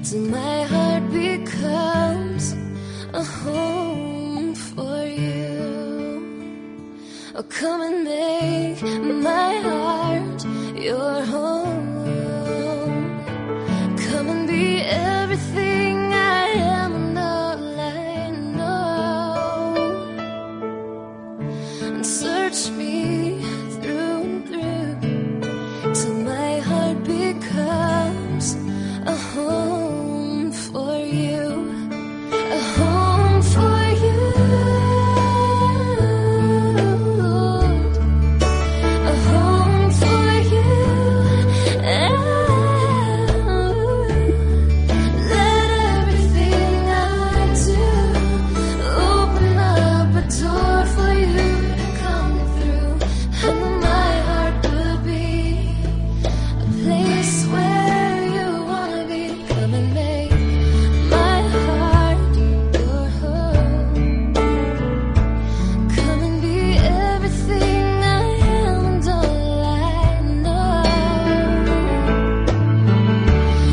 till my heart becomes a home for you. Oh, come and make my heart your home. Come and be everything I am and all I know, and search me through and through till my heart becomes a home for you, a home for you, a home for you. Let everything I do open up a door for you to come through, and my heart will be a place where you wanna be. Come and make my heart your home. Come and be everything I am and all I know,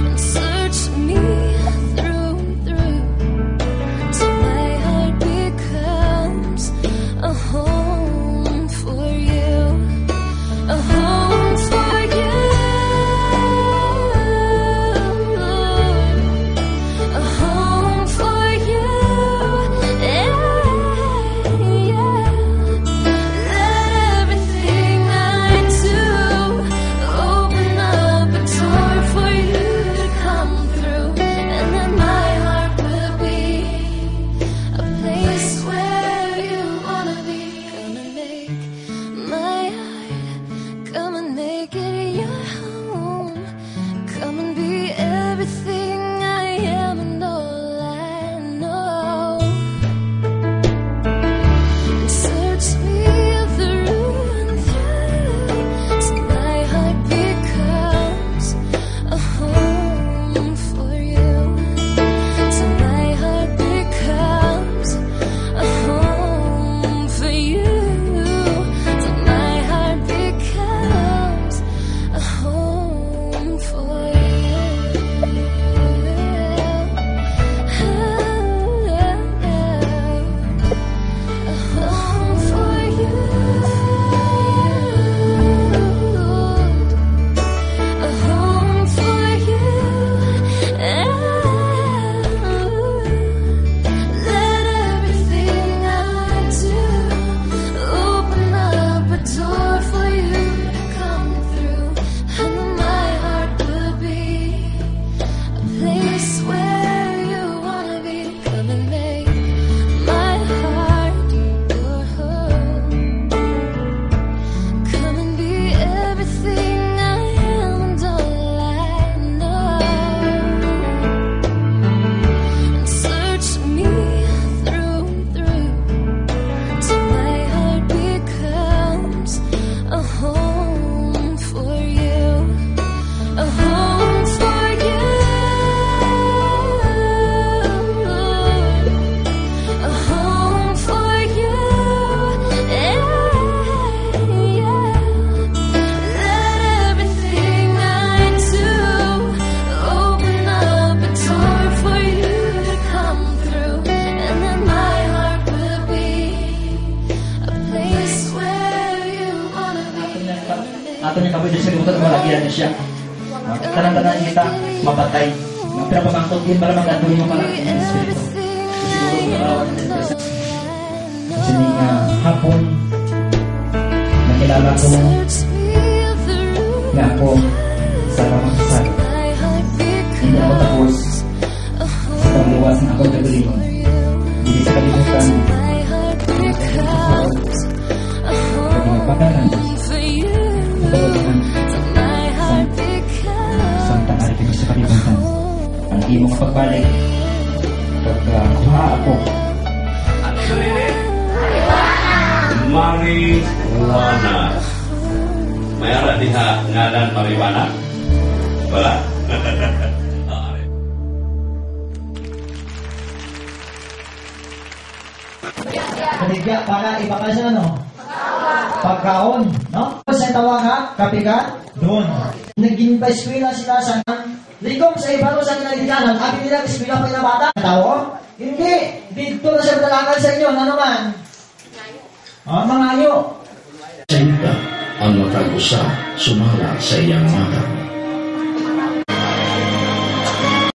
and search me through and through till my heart becomes a home for you, a home for you, a home for you. Let everything I do open up a door for you to come through, and then my heart will be a place where you wanna be. Come and make my heart, come and make it your home. Come and be everything I am and all I know, and search me through and through till my heart becomes a home for you, till my heart becomes a home for you, till my heart becomes a home for you, a home for you, a home for you. Let everything I do open up a door for you to come through, and my heart will be a place where you wanna be. Come and make my heart your home. Come and be everything I am and all I know, and search me through and through till my heart becomes a home for you, a home for you, a home for you. Let everything I do open up a door for you to come through, and then my heart will be a place where you wanna be. Ato niya kapoy sa kalimutan mo lagi yan siya. Tanan-tanan kita mapatay. Pero pamangkot din para magatuloy mo para ng Espiritu. Siguro karawan ng Espiritu. Kasi nga hapon nakilala ko nga ako sa pamagsasal. Hindi ako tapos sa pagluwas na ako gagawin. Hindi sa kalimutan. Pwede magpagalan. Samtang ari ko sa kalimutan. Ang imo kapagbalik pagkuha ako. Marijuana. Mayara diha ngalan marijuana? Wala? Kaligya para ibakal siya pagkaon, no? Sa tawa nga, kapikat, doon. Naging ginpa-eskwela sila sa likom sa ibaro sa kinalikanan, abi nila eskwela pa na bata. Tao? Hindi. Dito na siya dalagan sa inyo. Ano man? Mga ayo. Sa yuta, ang matag-usa sumala sa iyang mata.